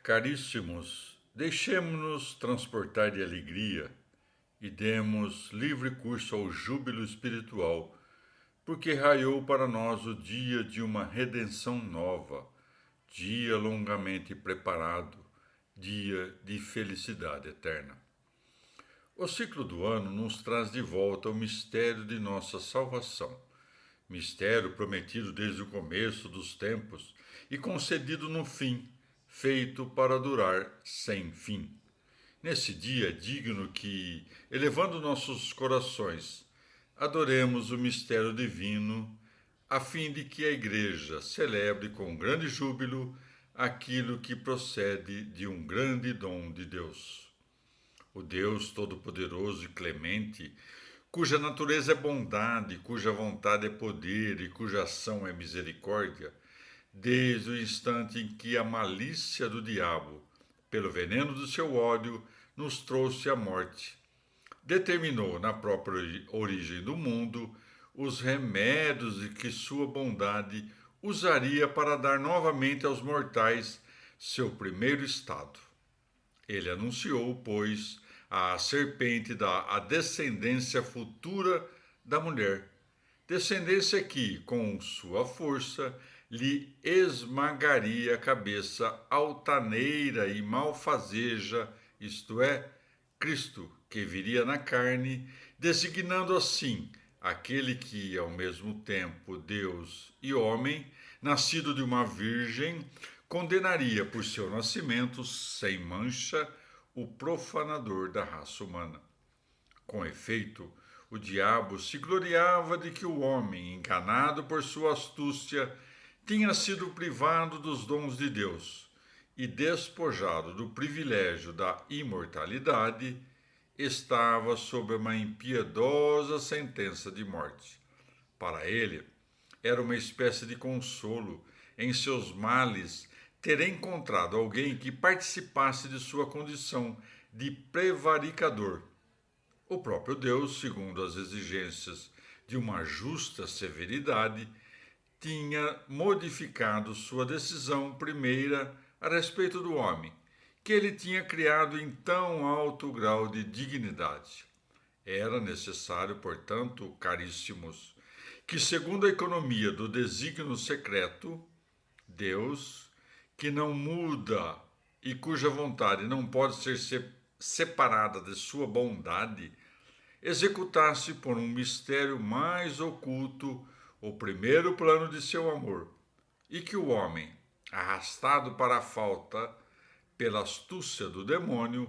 Caríssimos, deixemo-nos transportar de alegria e demos livre curso ao júbilo espiritual, porque raiou para nós o dia de uma redenção nova, dia longamente preparado, dia de felicidade eterna. O ciclo do ano nos traz de volta o mistério de nossa salvação, mistério prometido desde o começo dos tempos e concedido no fim, feito para durar sem fim. Nesse dia é digno que, elevando nossos corações, adoremos o mistério divino, a fim de que a Igreja celebre com grande júbilo aquilo que procede de um grande dom de Deus. O Deus Todo-Poderoso e Clemente, cuja natureza é bondade, cuja vontade é poder e cuja ação é misericórdia, desde o instante em que a malícia do diabo, pelo veneno do seu ódio, nos trouxe a morte, determinou na própria origem do mundo os remédios de que sua bondade usaria para dar novamente aos mortais seu primeiro estado. Ele anunciou, pois, à serpente a descendência futura da mulher, descendência que, com sua força, lhe esmagaria a cabeça altaneira e malfazeja, isto é, Cristo, que viria na carne, designando assim aquele que, ao mesmo tempo, Deus e homem, nascido de uma virgem, condenaria por seu nascimento sem mancha o profanador da raça humana. Com efeito, o diabo se gloriava de que o homem, enganado por sua astúcia, tinha sido privado dos dons de Deus e despojado do privilégio da imortalidade, estava sob uma impiedosa sentença de morte. Para ele, era uma espécie de consolo em seus males ter encontrado alguém que participasse de sua condição de prevaricador. O próprio Deus, segundo as exigências de uma justa severidade, tinha modificado sua decisão primeira a respeito do homem, que ele tinha criado em tão alto grau de dignidade. Era necessário, portanto, caríssimos, que, segundo a economia do desígnio secreto, Deus, que não muda e cuja vontade não pode ser separada de sua bondade, executasse por um mistério mais oculto o primeiro plano de seu amor, e que o homem, arrastado para a falta pela astúcia do demônio,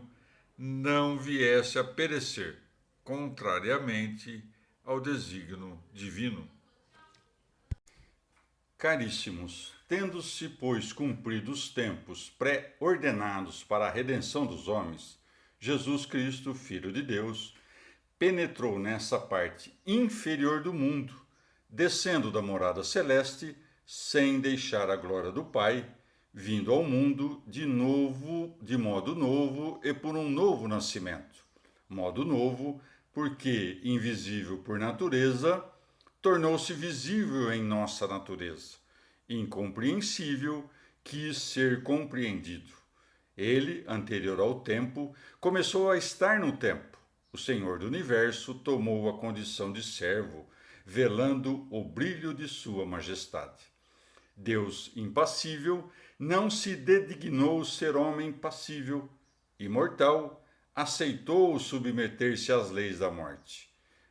não viesse a perecer, contrariamente ao desígnio divino. Caríssimos, tendo-se, pois, cumprido os tempos pré-ordenados para a redenção dos homens, Jesus Cristo, Filho de Deus, penetrou nessa parte inferior do mundo, descendo da morada celeste, sem deixar a glória do Pai, vindo ao mundo de novo, de modo novo e por um novo nascimento. Modo novo, porque invisível por natureza, tornou-se visível em nossa natureza. Incompreensível, quis ser compreendido. Ele, anterior ao tempo, começou a estar no tempo. O Senhor do Universo tomou a condição de servo, velando o brilho de sua majestade. Deus impassível não se dedignou ser homem passível, imortal, aceitou submeter-se às leis da morte.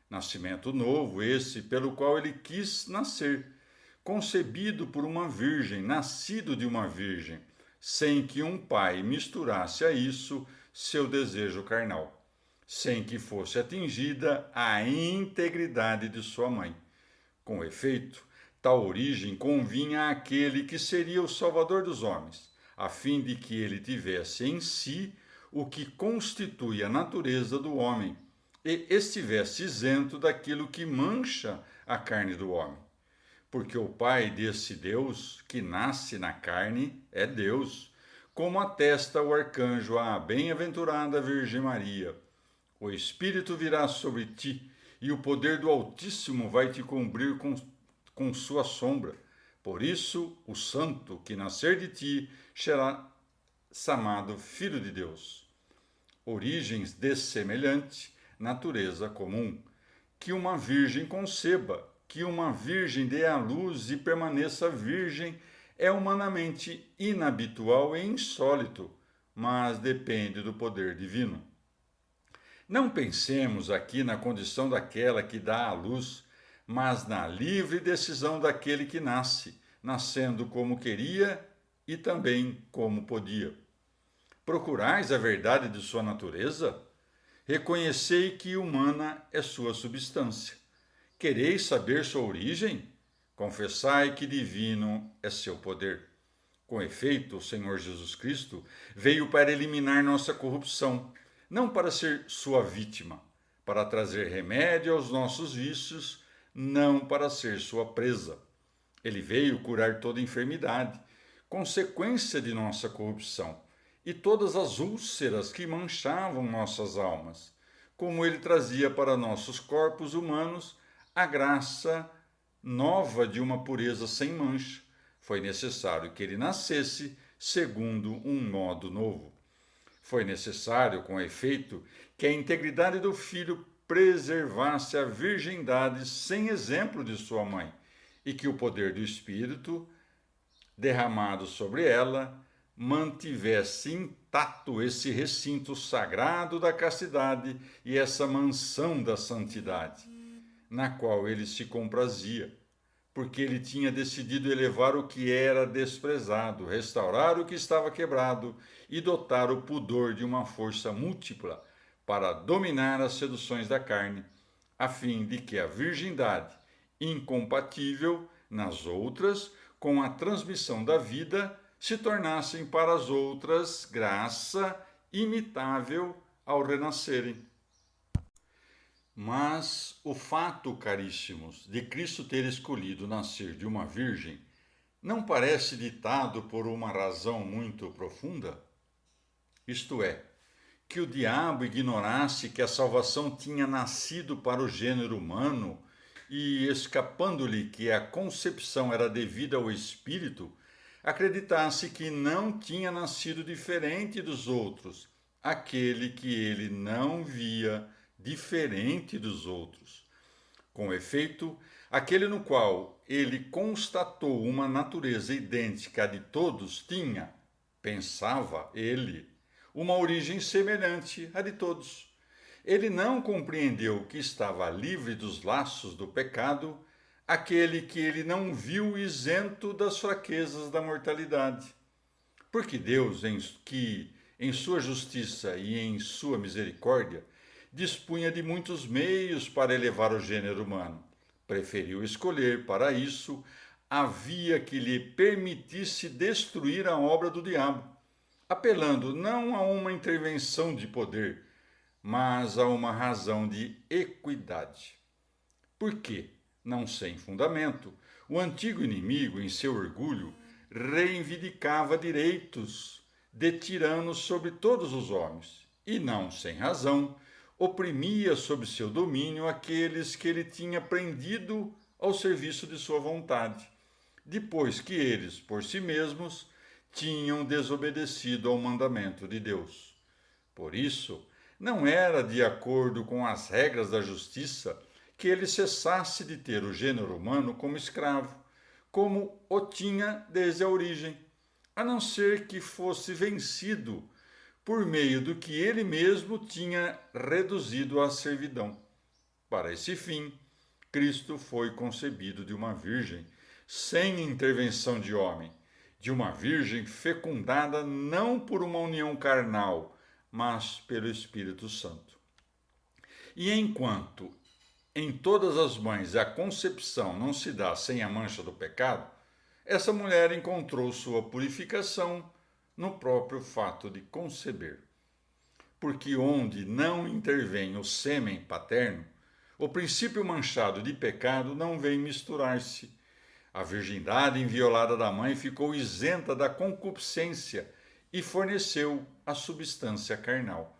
Nascimento novo esse pelo qual ele quis nascer, concebido por uma virgem, nascido de uma virgem, sem que um pai misturasse a isso seu desejo carnal, sem que fosse atingida a integridade de sua mãe. Com efeito, tal origem convinha àquele que seria o Salvador dos homens, a fim de que ele tivesse em si o que constitui a natureza do homem e estivesse isento daquilo que mancha a carne do homem. Porque o Pai desse Deus, que nasce na carne, é Deus, como atesta o arcanjo à bem-aventurada Virgem Maria. O Espírito virá sobre ti, e o poder do Altíssimo vai te cobrir com sua sombra. Por isso, o santo que nascer de ti chamado Filho de Deus. Origens dessemelhante, natureza comum. Que uma virgem conceba, que uma virgem dê à luz e permaneça virgem é humanamente inabitual e insólito, mas depende do poder divino. Não pensemos aqui na condição daquela que dá à luz, mas na livre decisão daquele que nasce, nascendo como queria e também como podia. Procurais a verdade de sua natureza? Reconhecei que humana é sua substância. Quereis saber sua origem? Confessai que divino é seu poder. Com efeito, o Senhor Jesus Cristo veio para eliminar nossa corrupção, não para ser sua vítima, para trazer remédio aos nossos vícios, não para ser sua presa. Ele veio curar toda enfermidade, consequência de nossa corrupção, e todas as úlceras que manchavam nossas almas, como ele trazia para nossos corpos humanos a graça nova de uma pureza sem mancha. Foi necessário que ele nascesse segundo um modo novo. Foi necessário, com efeito, que a integridade do filho preservasse a virgindade sem exemplo de sua mãe, e que o poder do Espírito, derramado sobre ela, mantivesse intacto esse recinto sagrado da castidade e essa mansão da santidade, na qual ele se comprazia, porque ele tinha decidido elevar o que era desprezado, restaurar o que estava quebrado e dotar o pudor de uma força múltipla para dominar as seduções da carne, a fim de que a virgindade, incompatível nas outras com a transmissão da vida, se tornassem para as outras graça imitável ao renascerem. Mas o fato, caríssimos, de Cristo ter escolhido nascer de uma virgem não parece ditado por uma razão muito profunda? Isto é, que o diabo ignorasse que a salvação tinha nascido para o gênero humano e, escapando-lhe que a concepção era devida ao Espírito, acreditasse que não tinha nascido diferente dos outros, aquele que ele não via diferente dos outros. Com efeito, aquele no qual ele constatou uma natureza idêntica à de todos tinha, pensava ele, uma origem semelhante à de todos. Ele não compreendeu que estava livre dos laços do pecado, aquele que ele não viu isento das fraquezas da mortalidade. Porque Deus, que em sua justiça e em sua misericórdia, dispunha de muitos meios para elevar o gênero humano, preferiu escolher para isso a via que lhe permitisse destruir a obra do diabo, apelando não a uma intervenção de poder, mas a uma razão de equidade. Por quê? Não sem fundamento, o antigo inimigo, em seu orgulho, reivindicava direitos de tirano sobre todos os homens, e não sem razão, oprimia sob seu domínio aqueles que ele tinha prendido ao serviço de sua vontade, depois que eles, por si mesmos, tinham desobedecido ao mandamento de Deus. Por isso, não era de acordo com as regras da justiça que ele cessasse de ter o gênero humano como escravo, como o tinha desde a origem, a não ser que fosse vencido por meio do que ele mesmo tinha reduzido à servidão. Para esse fim, Cristo foi concebido de uma virgem, sem intervenção de homem, de uma virgem fecundada não por uma união carnal, mas pelo Espírito Santo. E enquanto em todas as mães a concepção não se dá sem a mancha do pecado, essa mulher encontrou sua purificação no próprio fato de conceber. Porque onde não intervém o sêmen paterno, o princípio manchado de pecado não vem misturar-se. A virgindade inviolada da mãe ficou isenta da concupiscência e forneceu a substância carnal.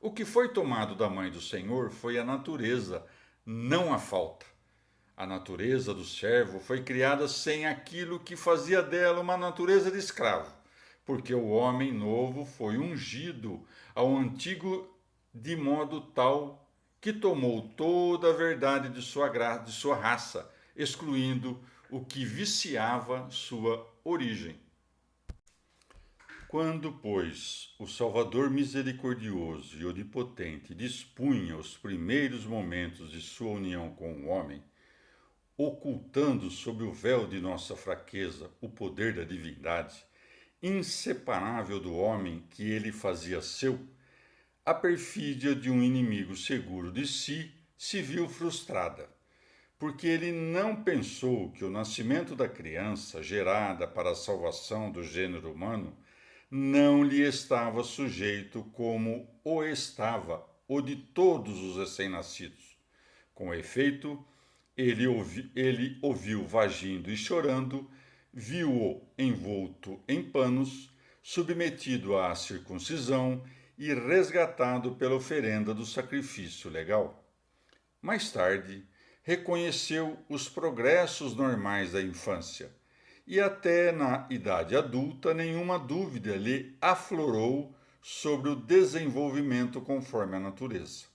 O que foi tomado da mãe do Senhor foi a natureza, não a falta. A natureza do servo foi criada sem aquilo que fazia dela uma natureza de escravo, porque o homem novo foi ungido ao antigo de modo tal que tomou toda a verdade de sua raça, excluindo o que viciava sua origem. Quando, pois, o Salvador misericordioso e onipotente dispunha os primeiros momentos de sua união com o homem, ocultando sob o véu de nossa fraqueza o poder da divindade, inseparável do homem que ele fazia seu, a perfídia de um inimigo seguro de si se viu frustrada, porque ele não pensou que o nascimento da criança, gerada para a salvação do gênero humano, não lhe estava sujeito como o estava o de todos os recém-nascidos. Com efeito, ele ouviu vagindo e chorando, viu-o envolto em panos, submetido à circuncisão e resgatado pela oferenda do sacrifício legal. Mais tarde, reconheceu os progressos normais da infância e até na idade adulta nenhuma dúvida lhe aflorou sobre o desenvolvimento conforme a natureza.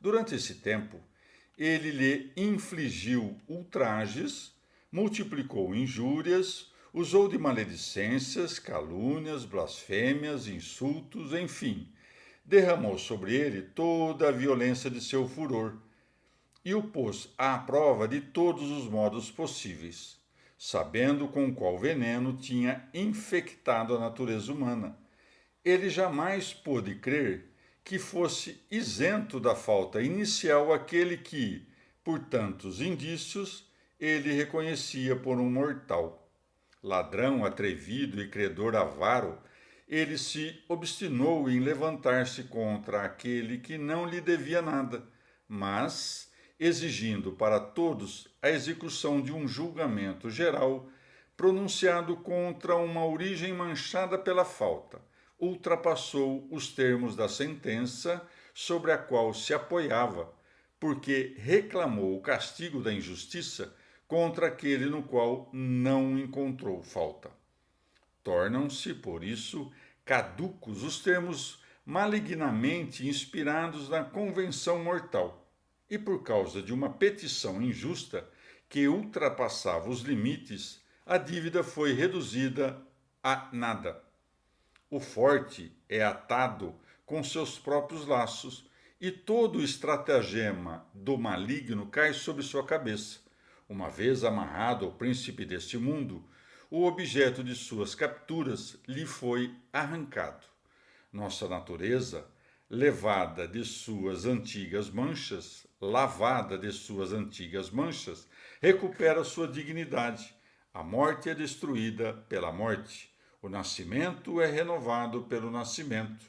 Durante esse tempo, ele lhe infligiu ultrajes, multiplicou injúrias, usou de maledicências, calúnias, blasfêmias, insultos, enfim, derramou sobre ele toda a violência de seu furor e o pôs à prova de todos os modos possíveis, sabendo com qual veneno tinha infectado a natureza humana. Ele jamais pôde crer que fosse isento da falta inicial aquele que, por tantos indícios, ele reconhecia por um mortal. Ladrão, atrevido e credor avaro, ele se obstinou em levantar-se contra aquele que não lhe devia nada, mas exigindo para todos a execução de um julgamento geral pronunciado contra uma origem manchada pela falta, ultrapassou os termos da sentença sobre a qual se apoiava, porque reclamou o castigo da injustiça contra aquele no qual não encontrou falta. Tornam-se, por isso, caducos os termos malignamente inspirados na convenção mortal, e por causa de uma petição injusta que ultrapassava os limites, a dívida foi reduzida a nada. O forte é atado com seus próprios laços e todo o estratagema do maligno cai sobre sua cabeça. Uma vez amarrado ao príncipe deste mundo, o objeto de suas capturas lhe foi arrancado. Nossa natureza, lavada de suas antigas manchas, recupera sua dignidade. A morte é destruída pela morte. O nascimento é renovado pelo nascimento,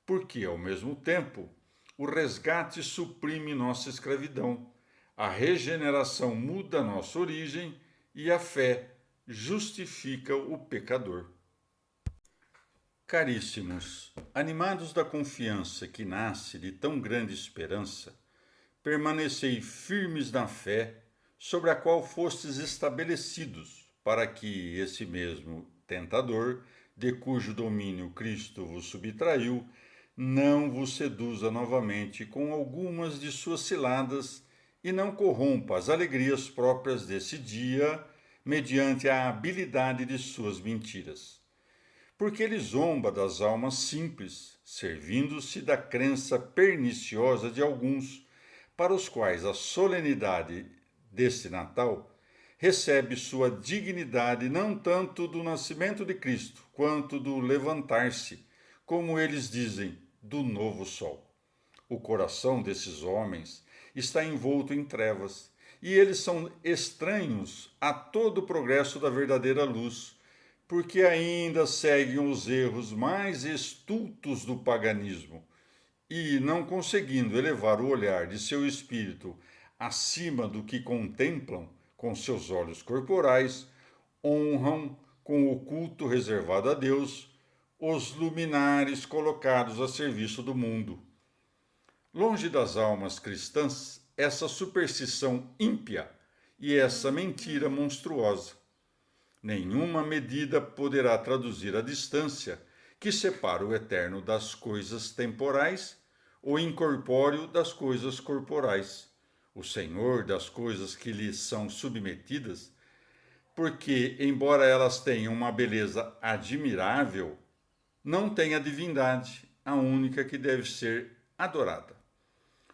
porque, ao mesmo tempo, o resgate suprime nossa escravidão, a regeneração muda nossa origem e a fé justifica o pecador. Caríssimos, animados da confiança que nasce de tão grande esperança, permanecei firmes na fé sobre a qual fostes estabelecidos, para que esse mesmo tentador, de cujo domínio Cristo vos subtraiu, não vos seduza novamente com algumas de suas ciladas e não corrompa as alegrias próprias desse dia mediante a habilidade de suas mentiras. Porque ele zomba das almas simples, servindo-se da crença perniciosa de alguns, para os quais a solenidade deste Natal recebe sua dignidade não tanto do nascimento de Cristo, quanto do levantar-se, como eles dizem, do novo sol. O coração desses homens está envolto em trevas, e eles são estranhos a todo o progresso da verdadeira luz, porque ainda seguem os erros mais estultos do paganismo, e, não conseguindo elevar o olhar de seu espírito acima do que contemplam com seus olhos corporais, honram com o culto reservado a Deus os luminares colocados a serviço do mundo. Longe das almas cristãs essa superstição ímpia e essa mentira monstruosa. Nenhuma medida poderá traduzir a distância que separa o eterno das coisas temporais, o incorpóreo das coisas corporais, o Senhor das coisas que lhe são submetidas, porque, embora elas tenham uma beleza admirável, não têm a divindade, a única que deve ser adorada.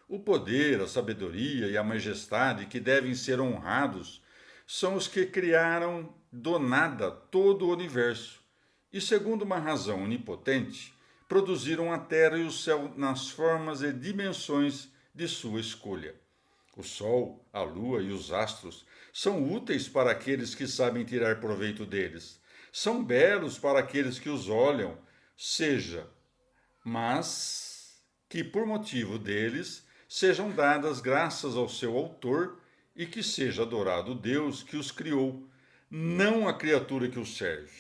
O poder, a sabedoria e a majestade que devem ser honrados são os que criaram do nada todo o universo e, segundo uma razão onipotente, produziram a terra e o céu nas formas e dimensões de sua escolha. O sol, a lua e os astros são úteis para aqueles que sabem tirar proveito deles. São belos para aqueles que os olham, mas que por motivo deles sejam dadas graças ao seu autor e que seja adorado o Deus que os criou, não a criatura que os serve.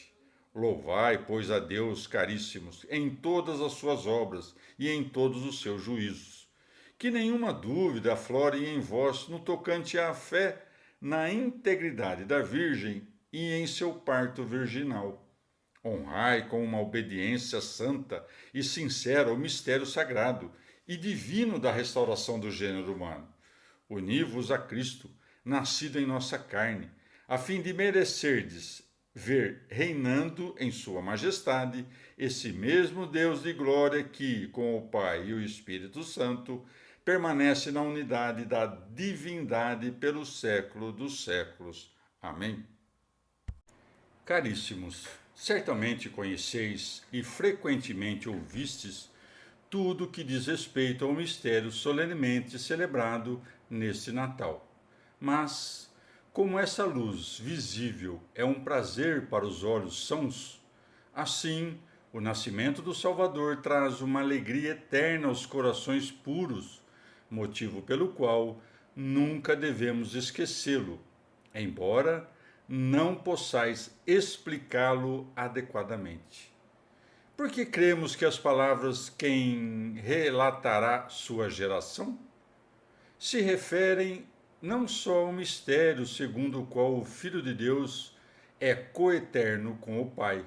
Louvai, pois, a Deus, caríssimos, em todas as suas obras e em todos os seus juízos. Que nenhuma dúvida aflore em vós no tocante à fé, na integridade da Virgem e em seu parto virginal. Honrai com uma obediência santa e sincera o mistério sagrado e divino da restauração do gênero humano. Uni-vos a Cristo, nascido em nossa carne, a fim de merecerdes ver reinando em sua majestade esse mesmo Deus de glória que, com o Pai e o Espírito Santo, permanece na unidade da divindade pelo século dos séculos. Amém. Caríssimos, certamente conheceis e frequentemente ouvistes tudo que diz respeito ao mistério solenemente celebrado neste Natal. Mas, como essa luz visível é um prazer para os olhos sãos, assim o nascimento do Salvador traz uma alegria eterna aos corações puros, motivo pelo qual nunca devemos esquecê-lo, embora não possais explicá-lo adequadamente. Porque cremos que as palavras "quem relatará sua geração" se referem não só ao mistério segundo o qual o Filho de Deus é coeterno com o Pai,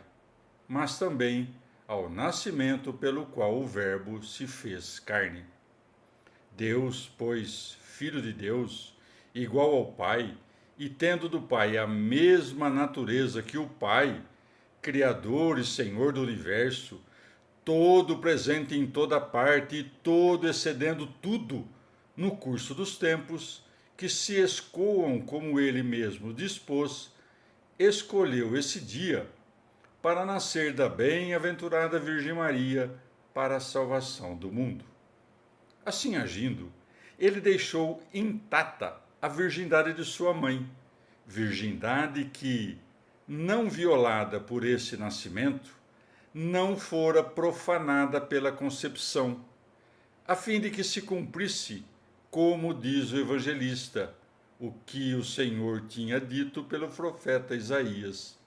mas também ao nascimento pelo qual o Verbo se fez carne. Deus, pois, Filho de Deus, igual ao Pai, e tendo do Pai a mesma natureza que o Pai, Criador e Senhor do universo, todo presente em toda parte e todo excedendo tudo no curso dos tempos, que se escoam como ele mesmo dispôs, escolheu esse dia para nascer da bem-aventurada Virgem Maria para a salvação do mundo. Assim agindo, ele deixou intacta a virgindade de sua mãe, virgindade que, não violada por esse nascimento, não fora profanada pela concepção, a fim de que se cumprisse, como diz o evangelista, o que o Senhor tinha dito pelo profeta Isaías: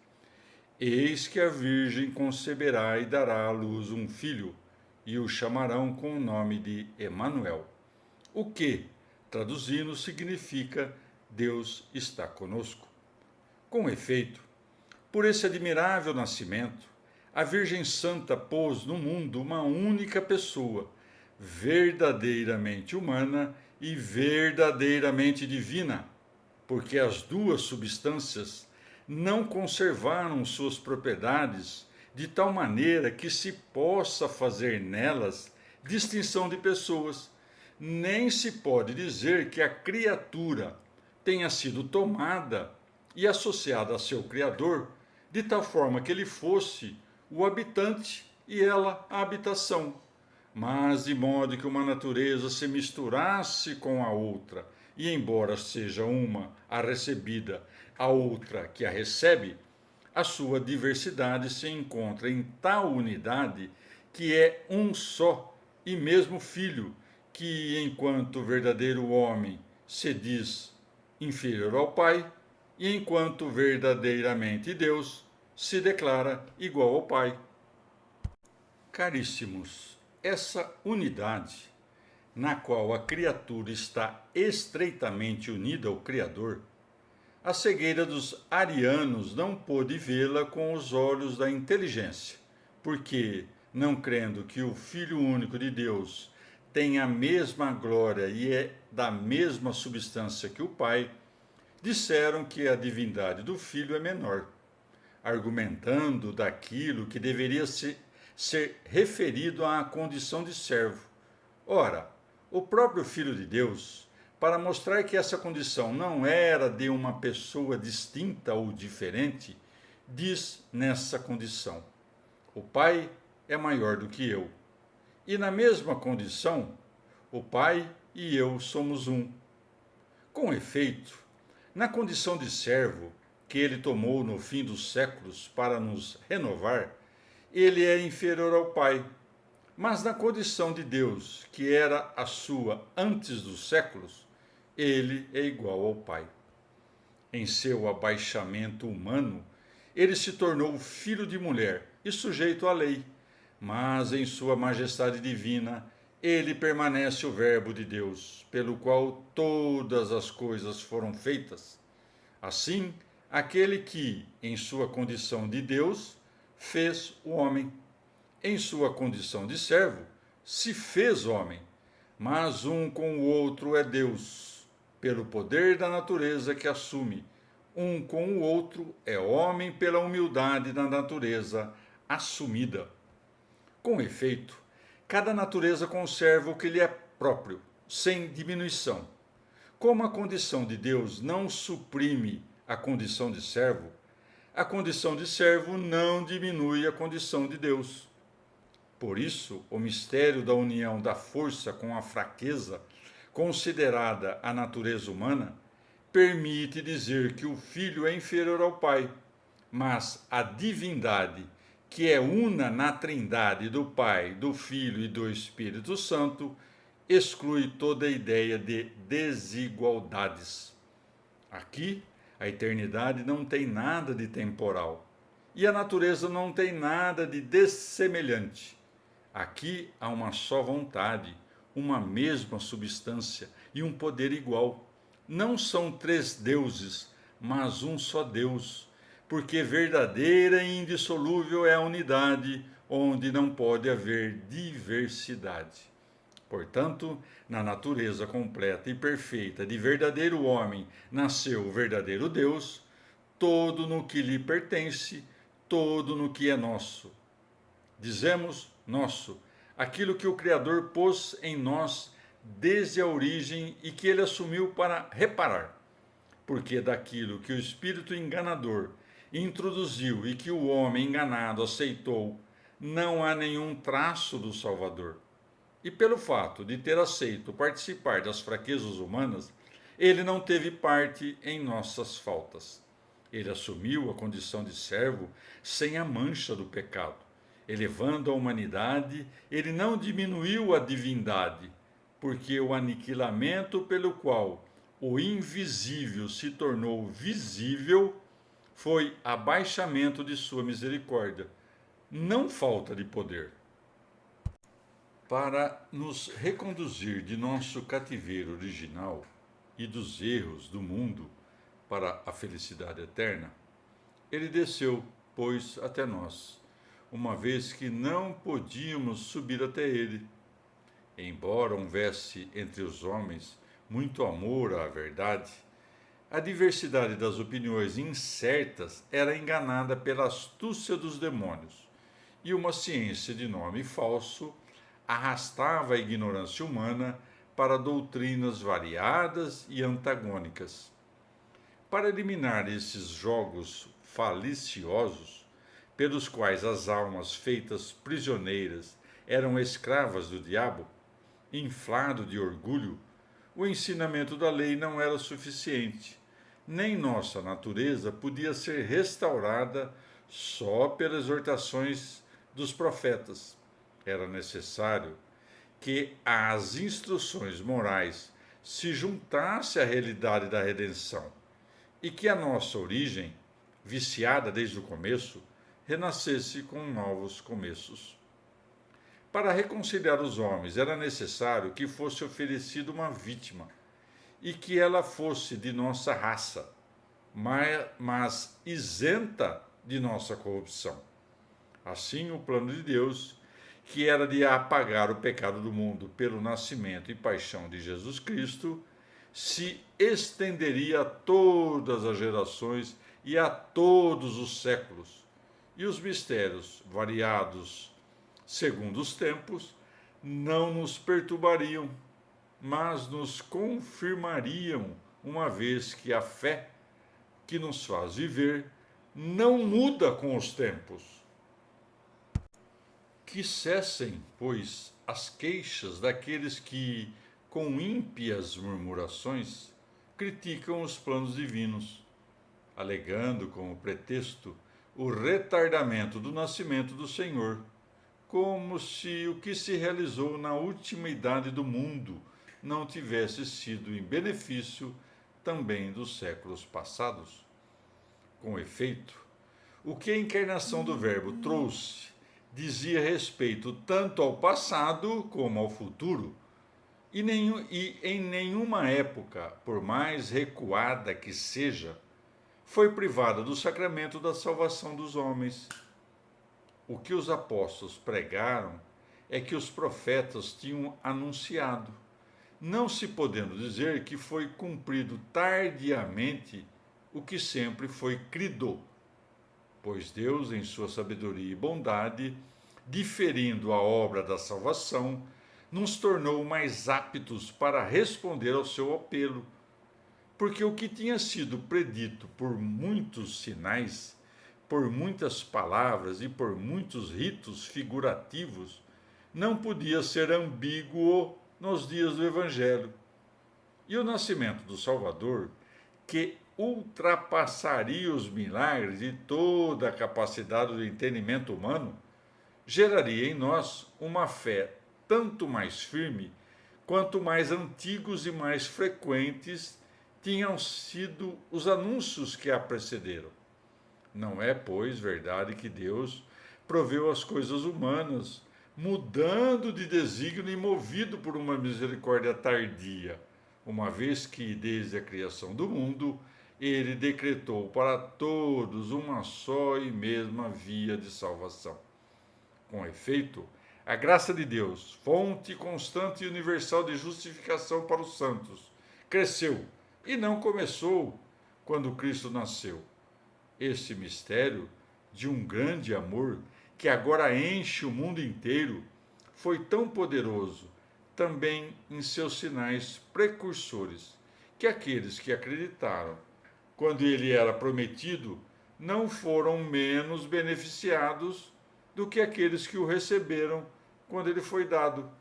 Eis que a Virgem conceberá e dará à luz um filho, e o chamarão com o nome de Emanuel, o que, traduzindo, significa Deus está conosco. Com efeito, por esse admirável nascimento, a Virgem Santa pôs no mundo uma única pessoa, verdadeiramente humana e verdadeiramente divina, porque as duas substâncias não conservaram suas propriedades de tal maneira que se possa fazer nelas distinção de pessoas, nem se pode dizer que a criatura tenha sido tomada e associada a seu Criador, de tal forma que ele fosse o habitante e ela a habitação, mas de modo que uma natureza se misturasse com a outra, e embora seja uma a recebida, a outra que a recebe, a sua diversidade se encontra em tal unidade que é um só e mesmo Filho, que, enquanto verdadeiro homem, se diz inferior ao Pai, e enquanto verdadeiramente Deus, se declara igual ao Pai. Caríssimos, essa unidade, na qual a criatura está estreitamente unida ao Criador, A cegueira dos arianos não pôde vê-la com os olhos da inteligência, porque, não crendo que o Filho único de Deus tem a mesma glória e é da mesma substância que o Pai, disseram que a divindade do Filho é menor, argumentando daquilo que deveria ser referido à condição de servo. Ora, o próprio Filho de Deus, para mostrar que essa condição não era de uma pessoa distinta ou diferente, diz nessa condição: o Pai é maior do que eu. E na mesma condição, o Pai e eu somos um. Com efeito, na condição de servo que ele tomou no fim dos séculos para nos renovar, ele é inferior ao Pai. Mas na condição de Deus, que era a sua antes dos séculos, ele é igual ao Pai. Em seu abaixamento humano, ele se tornou filho de mulher e sujeito à lei, mas em sua majestade divina, ele permanece o Verbo de Deus, pelo qual todas as coisas foram feitas. Assim, aquele que, em sua condição de Deus, fez o homem. Em sua condição de servo, se fez homem, mas um com o outro é Deus, pelo poder da natureza que assume. Um com o outro é homem pela humildade da natureza assumida. Com efeito, cada natureza conserva o que lhe é próprio, sem diminuição. Como a condição de Deus não suprime a condição de servo, a condição de servo não diminui a condição de Deus. Por isso, o mistério da união da força com a fraqueza, considerada a natureza humana, permite dizer que o Filho é inferior ao Pai, mas a divindade, que é una na trindade do Pai, do Filho e do Espírito Santo, exclui toda a ideia de desigualdades. Aqui, a eternidade não tem nada de temporal e a natureza não tem nada de dessemelhante. Aqui há uma só vontade, uma mesma substância e um poder igual. Não são três deuses, mas um só Deus, porque verdadeira e indissolúvel é a unidade, onde não pode haver diversidade. Portanto, na natureza completa e perfeita de verdadeiro homem nasceu o verdadeiro Deus, todo no que lhe pertence, todo no que é nosso. Dizemos nosso, aquilo que o Criador pôs em nós desde a origem e que ele assumiu para reparar. Porque daquilo que o espírito enganador introduziu e que o homem enganado aceitou, não há nenhum traço do Salvador. E pelo fato de ter aceito participar das fraquezas humanas, ele não teve parte em nossas faltas. Ele assumiu a condição de servo sem a mancha do pecado. Elevando a humanidade, ele não diminuiu a divindade, porque o aniquilamento pelo qual o invisível se tornou visível foi abaixamento de sua misericórdia, não falta de poder. Para nos reconduzir de nosso cativeiro original e dos erros do mundo para a felicidade eterna, ele desceu, pois, até nós, uma vez que não podíamos subir até ele. Embora houvesse entre os homens muito amor à verdade, a diversidade das opiniões incertas era enganada pela astúcia dos demônios, e uma ciência de nome falso arrastava a ignorância humana para doutrinas variadas e antagônicas. Para eliminar esses jogos faliciosos, pelos quais as almas feitas prisioneiras eram escravas do diabo, inflado de orgulho, o ensinamento da lei não era suficiente, nem nossa natureza podia ser restaurada só pelas exortações dos profetas. Era necessário que as instruções morais se juntassem à realidade da redenção e que a nossa origem, viciada desde o começo, renascesse com novos começos. Para reconciliar os homens, era necessário que fosse oferecida uma vítima e que ela fosse de nossa raça. mas isenta de nossa corrupção. Assim, o plano de Deus, que era de apagar o pecado do mundo pelo nascimento e paixão de Jesus Cristo, se estenderia a todas as gerações e a todos os séculos. E os mistérios, variados segundo os tempos, não nos perturbariam, mas nos confirmariam, uma vez que a fé que nos faz viver não muda com os tempos. Que cessem, pois, as queixas daqueles que, com ímpias murmurações, criticam os planos divinos, alegando como pretexto o retardamento do nascimento do Senhor, como se o que se realizou na última idade do mundo não tivesse sido em benefício também dos séculos passados. Com efeito, o que a encarnação do Verbo trouxe dizia respeito tanto ao passado como ao futuro, e em nenhuma época, por mais recuada que seja, foi privada do sacramento da salvação dos homens. O que os apóstolos pregaram é que os profetas tinham anunciado, não se podendo dizer que foi cumprido tardiamente o que sempre foi crido, pois Deus, em sua sabedoria e bondade, diferindo a obra da salvação, nos tornou mais aptos para responder ao seu apelo, porque o que tinha sido predito por muitos sinais, por muitas palavras e por muitos ritos figurativos, não podia ser ambíguo nos dias do Evangelho. E o nascimento do Salvador, que ultrapassaria os milagres e toda a capacidade do entendimento humano, geraria em nós uma fé tanto mais firme quanto mais antigos e mais frequentes tinham sido os anúncios que a precederam. Não é, pois, verdade que Deus proveu as coisas humanas, mudando de desígnio e movido por uma misericórdia tardia, uma vez que, desde a criação do mundo, ele decretou para todos uma só e mesma via de salvação. Com efeito, a graça de Deus, fonte constante e universal de justificação para os santos, cresceu e não começou quando Cristo nasceu. Este mistério de um grande amor que agora enche o mundo inteiro foi tão poderoso também em seus sinais precursores, que aqueles que acreditaram quando ele era prometido não foram menos beneficiados do que aqueles que o receberam quando ele foi dado.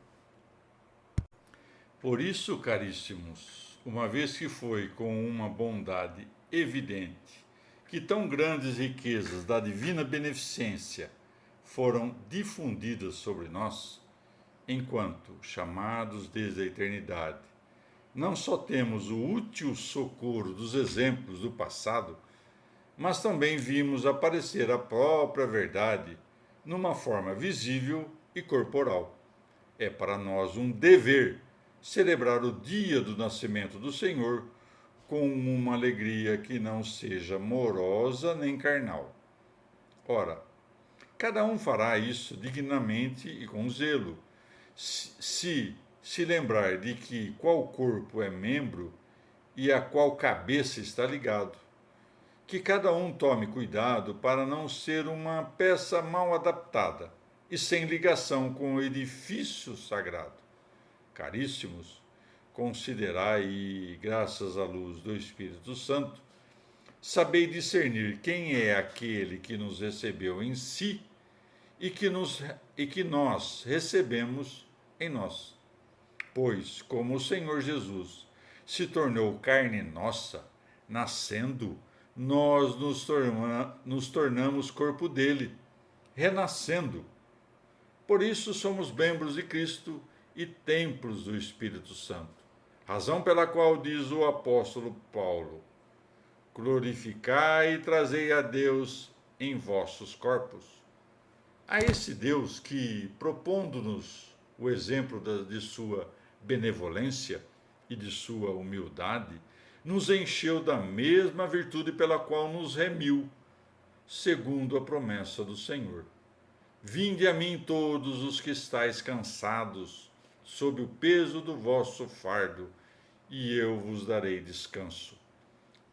Por isso, caríssimos, uma vez que foi com uma bondade evidente que tão grandes riquezas da divina beneficência foram difundidas sobre nós, enquanto, chamados desde a eternidade, não só temos o útil socorro dos exemplos do passado, mas também vimos aparecer a própria verdade numa forma visível e corporal. É para nós um dever celebrar o dia do nascimento do Senhor com uma alegria que não seja morosa nem carnal. Ora, cada um fará isso dignamente e com zelo, se lembrar de que qual corpo é membro e a qual cabeça está ligado. Que cada um tome cuidado para não ser uma peça mal adaptada e sem ligação com o edifício sagrado. Caríssimos, considerai e, graças à luz do Espírito Santo, sabei discernir quem é aquele que nos recebeu em si e que nós recebemos em nós. Pois, como o Senhor Jesus se tornou carne nossa, nascendo, nós nos tornamos corpo dele, renascendo. Por isso somos membros de Cristo e templos do Espírito Santo. Razão pela qual diz o apóstolo Paulo: glorificai e trazei a Deus em vossos corpos. A esse Deus que, propondo-nos o exemplo de sua benevolência e de sua humildade, nos encheu da mesma virtude pela qual nos remiu, segundo a promessa do Senhor. Vinde a mim todos os que estáis cansados, sob o peso do vosso fardo, e eu vos darei descanso.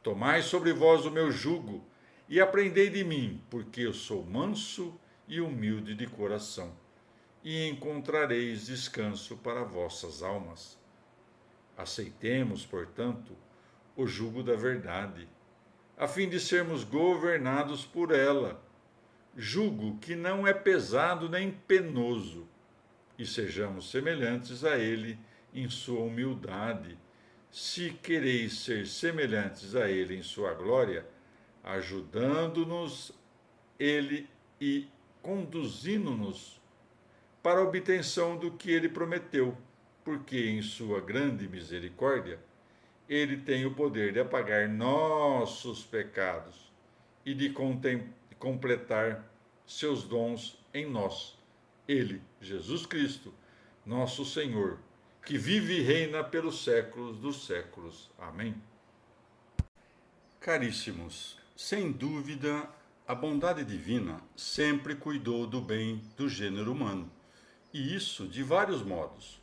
Tomai sobre vós o meu jugo, e aprendei de mim, porque eu sou manso e humilde de coração, e encontrareis descanso para vossas almas. Aceitemos, portanto, o jugo da verdade, a fim de sermos governados por ela, jugo que não é pesado nem penoso, e sejamos semelhantes a ele em sua humildade, se quereis ser semelhantes a ele em sua glória, ajudando-nos ele e conduzindo-nos para a obtenção do que ele prometeu, porque em sua grande misericórdia ele tem o poder de apagar nossos pecados e de completar seus dons em nós. Ele, Jesus Cristo, nosso Senhor, que vive e reina pelos séculos dos séculos. Amém. Caríssimos, sem dúvida, a bondade divina sempre cuidou do bem do gênero humano, e isso de vários modos,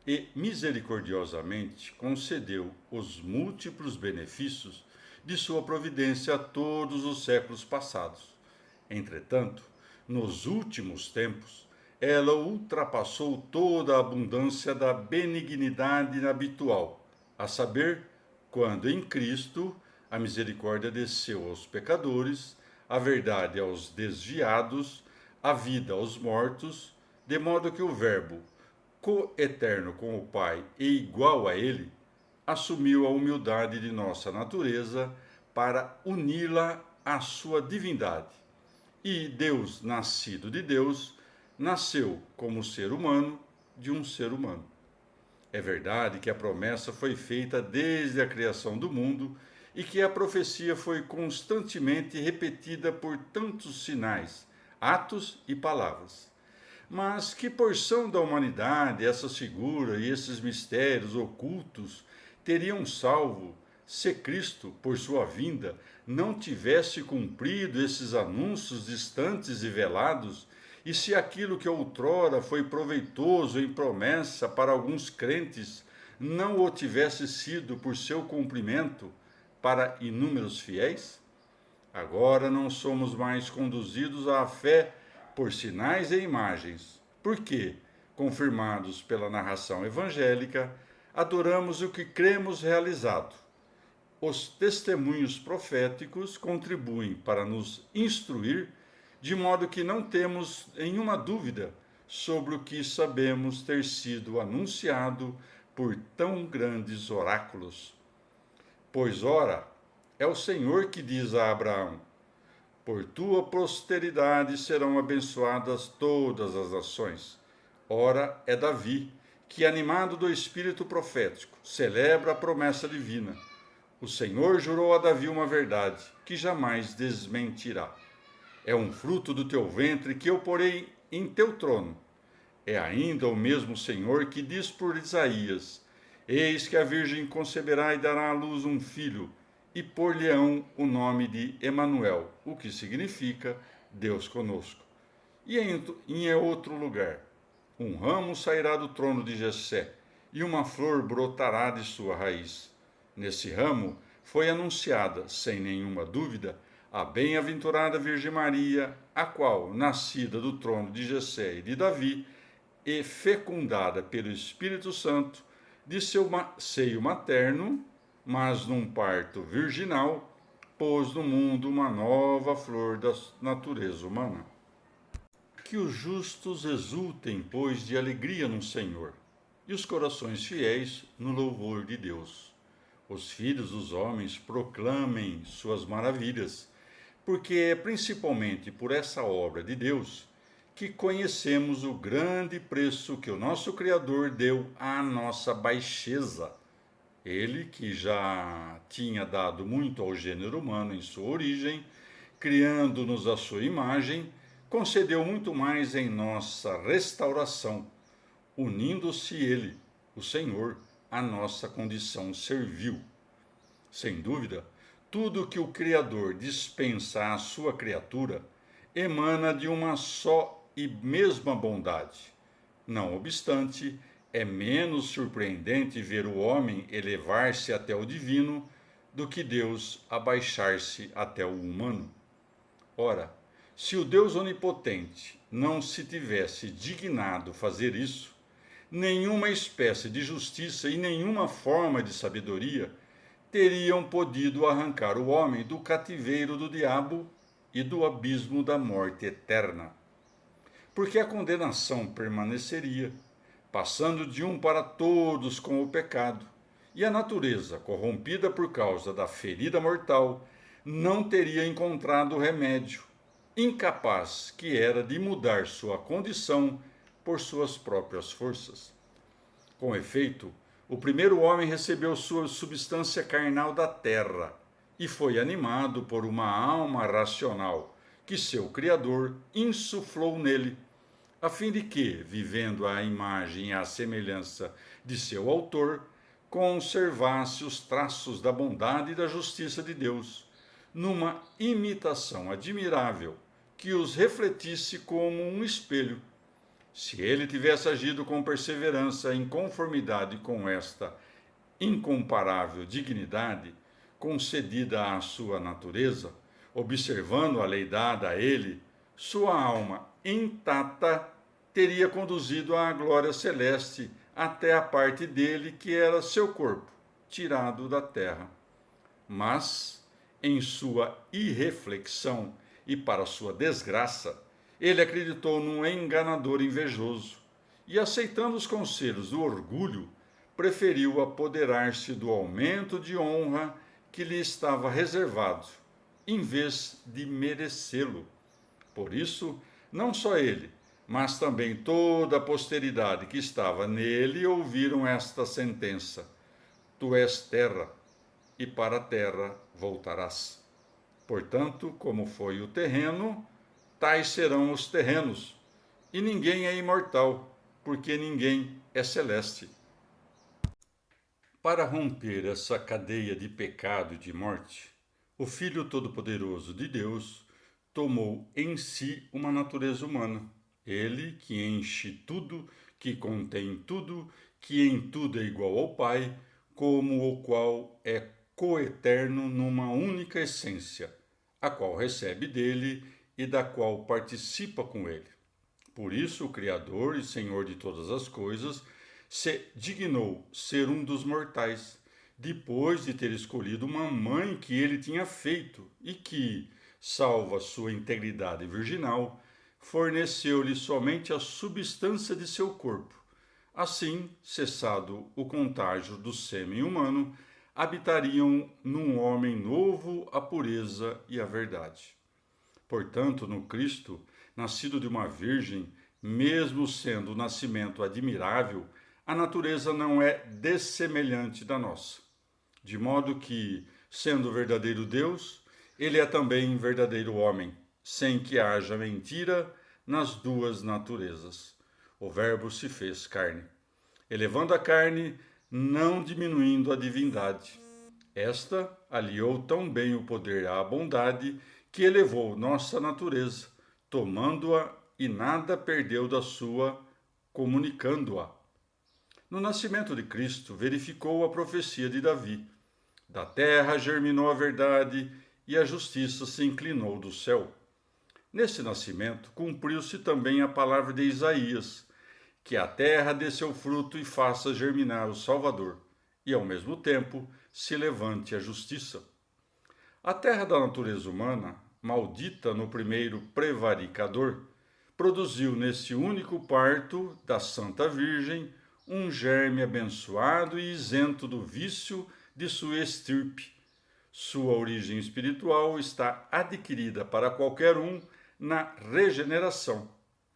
e misericordiosamente concedeu os múltiplos benefícios de sua providência a todos os séculos passados. Entretanto, nos últimos tempos, ela ultrapassou toda a abundância da benignidade habitual, a saber, quando em Cristo a misericórdia desceu aos pecadores, a verdade aos desviados, a vida aos mortos, de modo que o Verbo, coeterno com o Pai e igual a ele, assumiu a humildade de nossa natureza para uni-la à sua divindade. E Deus, nascido de Deus, nasceu como ser humano de um ser humano. É verdade que a promessa foi feita desde a criação do mundo e que a profecia foi constantemente repetida por tantos sinais, atos e palavras. Mas que porção da humanidade essas figuras e esses mistérios ocultos teriam salvo se Cristo, por sua vinda, não tivesse cumprido esses anúncios distantes e velados, e se aquilo que outrora foi proveitoso em promessa para alguns crentes não o tivesse sido por seu cumprimento para inúmeros fiéis? Agora não somos mais conduzidos à fé por sinais e imagens, porque, confirmados pela narração evangélica, adoramos o que cremos realizado. Os testemunhos proféticos contribuem para nos instruir, de modo que não temos nenhuma dúvida sobre o que sabemos ter sido anunciado por tão grandes oráculos. Pois, ora, é o Senhor que diz a Abraão: por tua posteridade serão abençoadas todas as nações. Ora, é Davi, que, animado do espírito profético, celebra a promessa divina. O Senhor jurou a Davi uma verdade, que jamais desmentirá. É um fruto do teu ventre que eu porei em teu trono. É ainda o mesmo Senhor que diz por Isaías: eis que a Virgem conceberá e dará à luz um filho, e por-lhe-ão o nome de Emanuel, o que significa Deus conosco. E em outro lugar: um ramo sairá do trono de Jessé, e uma flor brotará de sua raiz. Nesse ramo foi anunciada, sem nenhuma dúvida, a bem-aventurada Virgem Maria, a qual, nascida do trono de Jessé e de Davi, e fecundada pelo Espírito Santo, de seu seio materno, mas num parto virginal, pôs no mundo uma nova flor da natureza humana. Que os justos exultem, pois, de alegria no Senhor, e os corações fiéis no louvor de Deus. Os filhos dos homens proclamem suas maravilhas, porque é principalmente por essa obra de Deus que conhecemos o grande preço que o nosso Criador deu à nossa baixeza. Ele, que já tinha dado muito ao gênero humano em sua origem, criando-nos à sua imagem, concedeu muito mais em nossa restauração, unindo-se Ele, o Senhor, à nossa condição servil. Sem dúvida, tudo que o Criador dispensa à sua criatura emana de uma só e mesma bondade. Não obstante, é menos surpreendente ver o homem elevar-se até o divino do que Deus abaixar-se até o humano. Ora, se o Deus onipotente não se tivesse dignado fazer isso, nenhuma espécie de justiça e nenhuma forma de sabedoria teriam podido arrancar o homem do cativeiro do diabo e do abismo da morte eterna. Porque a condenação permaneceria, passando de um para todos com o pecado, e a natureza, corrompida por causa da ferida mortal, não teria encontrado remédio, incapaz que era de mudar sua condição por suas próprias forças. Com efeito, o primeiro homem recebeu sua substância carnal da terra e foi animado por uma alma racional que seu Criador insuflou nele, a fim de que, vivendo à imagem e à semelhança de seu autor, conservasse os traços da bondade e da justiça de Deus, numa imitação admirável que os refletisse como um espelho. Se ele tivesse agido com perseverança em conformidade com esta incomparável dignidade concedida à sua natureza, observando a lei dada a ele, sua alma intacta teria conduzido à glória celeste até a parte dele que era seu corpo, tirado da terra. Mas, em sua irreflexão e para sua desgraça, ele acreditou num enganador invejoso e, aceitando os conselhos do orgulho, preferiu apoderar-se do aumento de honra que lhe estava reservado, em vez de merecê-lo. Por isso, não só ele, mas também toda a posteridade que estava nele ouviram esta sentença: Tu és terra, e para a terra voltarás. Portanto, como foi o terreno, tais serão os terrenos. E ninguém é imortal, porque ninguém é celeste. Para romper essa cadeia de pecado e de morte, o Filho Todo-Poderoso de Deus tomou em si uma natureza humana. Ele que enche tudo, que contém tudo, que em tudo é igual ao Pai, como o qual é coeterno numa única essência, a qual recebe dele e da qual participa com ele. Por isso, o Criador e Senhor de todas as coisas se dignou ser um dos mortais, depois de ter escolhido uma mãe que ele tinha feito e que, salva sua integridade virginal, forneceu-lhe somente a substância de seu corpo. Assim, cessado o contágio do sêmen humano, habitariam num homem novo a pureza e a verdade. Portanto, no Cristo, nascido de uma virgem, mesmo sendo o nascimento admirável, a natureza não é dessemelhante da nossa. De modo que, sendo verdadeiro Deus, ele é também verdadeiro homem, sem que haja mentira nas duas naturezas. O Verbo se fez carne, elevando a carne, não diminuindo a divindade. Esta aliou tão bem o poder à bondade que elevou nossa natureza, tomando-a e nada perdeu da sua, comunicando-a. No nascimento de Cristo, verificou a profecia de Davi. Da terra germinou a verdade e a justiça se inclinou do céu. Nesse nascimento, cumpriu-se também a palavra de Isaías, que a terra dê seu fruto e faça germinar o Salvador, e ao mesmo tempo se levante a justiça. A terra da natureza humana, maldita no primeiro prevaricador, produziu nesse único parto da Santa Virgem um germe abençoado e isento do vício de sua estirpe. Sua origem espiritual está adquirida para qualquer um na regeneração.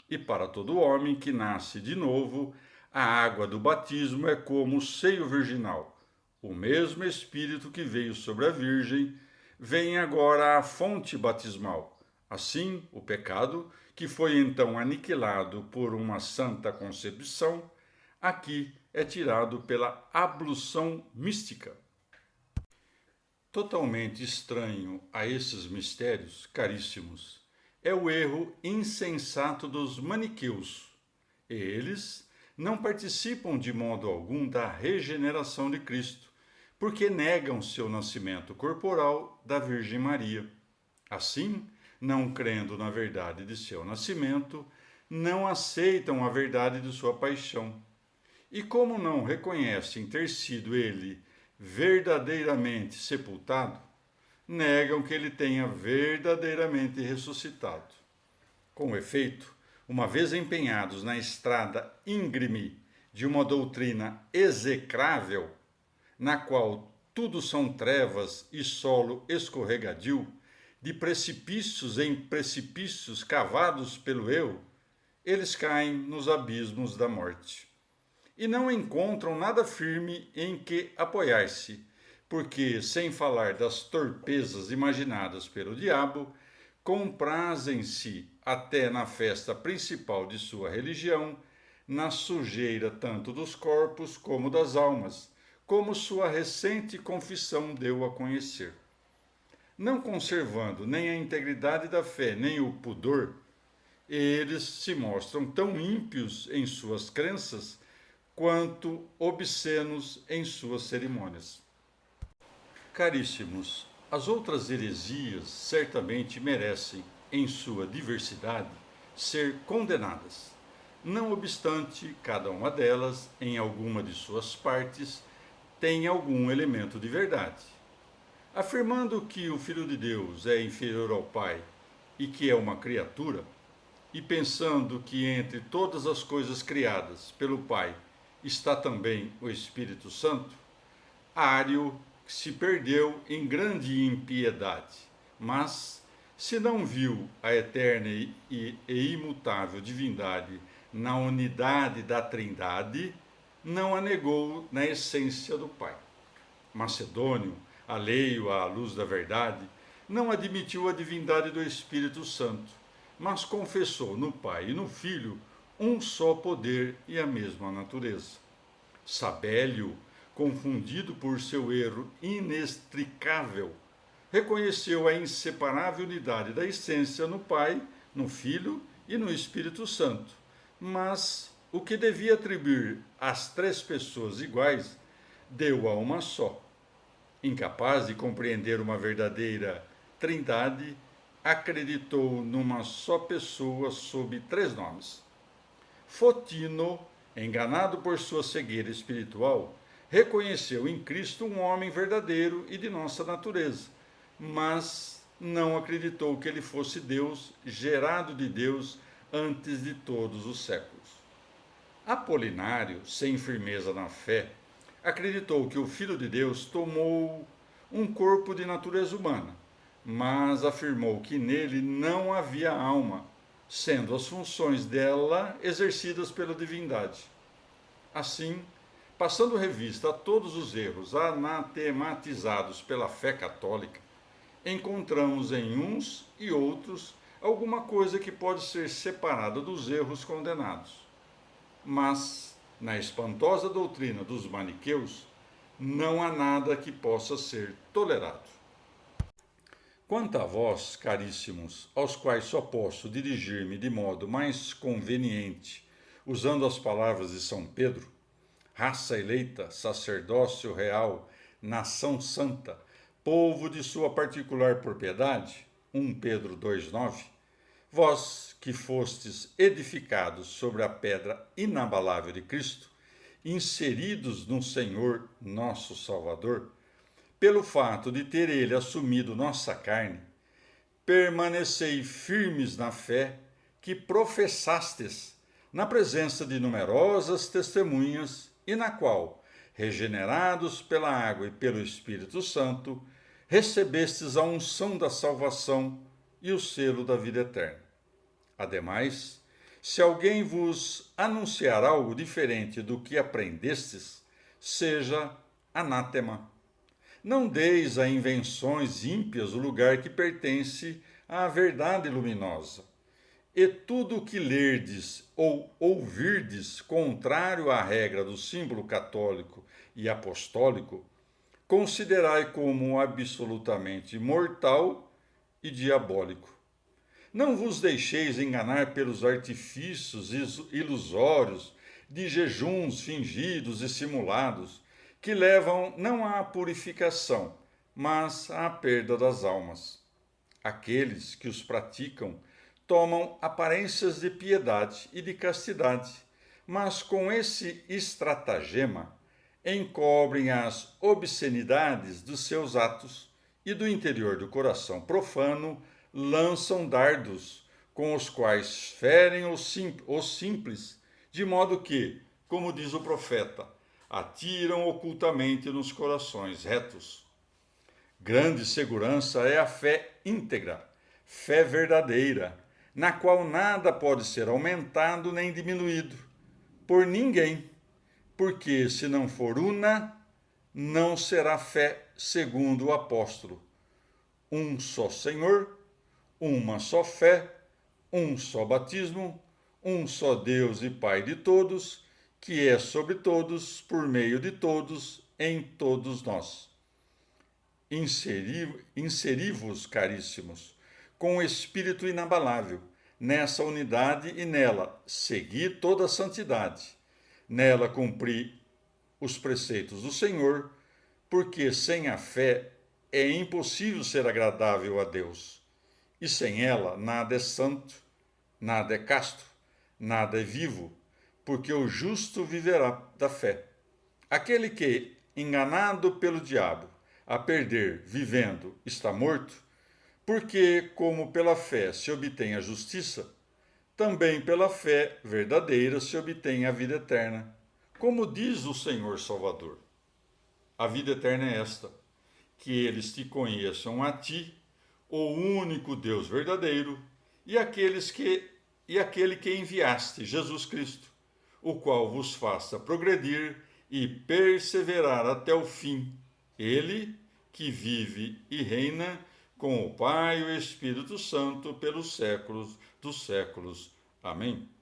E para todo homem que nasce de novo, a água do batismo é como o seio virginal. O mesmo Espírito que veio sobre a Virgem vem agora à fonte batismal. Assim, o pecado, que foi então aniquilado por uma santa concepção, aqui é tirado pela ablução mística. Totalmente estranho a esses mistérios, caríssimos, é o erro insensato dos maniqueus. Eles não participam de modo algum da regeneração de Cristo, porque negam seu nascimento corporal da Virgem Maria. Assim, não crendo na verdade de seu nascimento, não aceitam a verdade de sua paixão. E como não reconhecem ter sido ele verdadeiramente sepultado, negam que ele tenha verdadeiramente ressuscitado. Com efeito, uma vez empenhados na estrada íngreme de uma doutrina execrável, na qual tudo são trevas e solo escorregadio, de precipícios em precipícios cavados pelo eu, eles caem nos abismos da morte. E não encontram nada firme em que apoiar-se, porque, sem falar das torpezas imaginadas pelo diabo, comprazem-se até na festa principal de sua religião, na sujeira tanto dos corpos como das almas, como sua recente confissão deu a conhecer. Não conservando nem a integridade da fé, nem o pudor, eles se mostram tão ímpios em suas crenças quanto obscenos em suas cerimônias. Caríssimos, as outras heresias certamente merecem, em sua diversidade, ser condenadas. Não obstante, cada uma delas, em alguma de suas partes, tem algum elemento de verdade. Afirmando que o Filho de Deus é inferior ao Pai e que é uma criatura, e pensando que entre todas as coisas criadas pelo Pai está também o Espírito Santo, Ário se perdeu em grande impiedade, mas, se não viu a eterna e imutável divindade na unidade da Trindade, não a negou na essência do Pai. Macedônio, alheio à luz da verdade, não admitiu a divindade do Espírito Santo, mas confessou no Pai e no Filho um só poder e a mesma natureza. Sabélio, confundido por seu erro inextricável, reconheceu a inseparável unidade da essência no Pai, no Filho e no Espírito Santo, mas o que devia atribuir às três pessoas iguais, deu a uma só. Incapaz de compreender uma verdadeira trindade, acreditou numa só pessoa sob três nomes. Fotino, enganado por sua cegueira espiritual, reconheceu em Cristo um homem verdadeiro e de nossa natureza, mas não acreditou que ele fosse Deus, gerado de Deus antes de todos os séculos. Apolinário, sem firmeza na fé, acreditou que o Filho de Deus tomou um corpo de natureza humana, mas afirmou que nele não havia alma, sendo as funções dela exercidas pela divindade. Assim, passando revista a todos os erros anatematizados pela fé católica, encontramos em uns e outros alguma coisa que pode ser separada dos erros condenados. Mas, na espantosa doutrina dos maniqueus, não há nada que possa ser tolerado. Quanto a vós, caríssimos, aos quais só posso dirigir-me de modo mais conveniente, usando as palavras de São Pedro, raça eleita, sacerdócio real, nação santa, povo de sua particular propriedade, 1 Pedro 2,9, vós que fostes edificados sobre a pedra inabalável de Cristo, inseridos no Senhor nosso Salvador, pelo fato de ter ele assumido nossa carne, permanecei firmes na fé que professastes na presença de numerosas testemunhas e na qual, regenerados pela água e pelo Espírito Santo, recebestes a unção da salvação e o selo da vida eterna. Ademais, se alguém vos anunciar algo diferente do que aprendestes, seja anátema. Não deis a invenções ímpias o lugar que pertence à verdade luminosa. E tudo o que lerdes ou ouvirdes contrário à regra do símbolo católico e apostólico, considerai como absolutamente mortal e diabólico. Não vos deixeis enganar pelos artifícios ilusórios de jejuns fingidos e simulados, que levam não à purificação, mas à perda das almas. Aqueles que os praticam tomam aparências de piedade e de castidade, mas com esse estratagema encobrem as obscenidades dos seus atos e do interior do coração profano lançam dardos com os quais ferem os simples, de modo que, como diz o profeta, atiram ocultamente nos corações retos. Grande segurança é a fé íntegra, fé verdadeira, na qual nada pode ser aumentado nem diminuído por ninguém, porque se não for una, não será fé segundo o apóstolo. Um só Senhor, uma só fé, um só batismo, um só Deus e Pai de todos, que é sobre todos, por meio de todos, em todos nós. Inseri-vos, caríssimos, com o espírito inabalável, nessa unidade e nela segui toda a santidade. Nela cumpri os preceitos do Senhor, porque sem a fé é impossível ser agradável a Deus. E sem ela nada é santo, nada é casto, nada é vivo, porque o justo viverá da fé. Aquele que, enganado pelo diabo, a perder vivendo, está morto, porque, como pela fé se obtém a justiça, também pela fé verdadeira se obtém a vida eterna. Como diz o Senhor Salvador, a vida eterna é esta, que eles te conheçam a ti, o único Deus verdadeiro, e aquele que enviaste, Jesus Cristo, o qual vos faça progredir e perseverar até o fim. Ele que vive e reina com o Pai e o Espírito Santo pelos séculos dos séculos. Amém.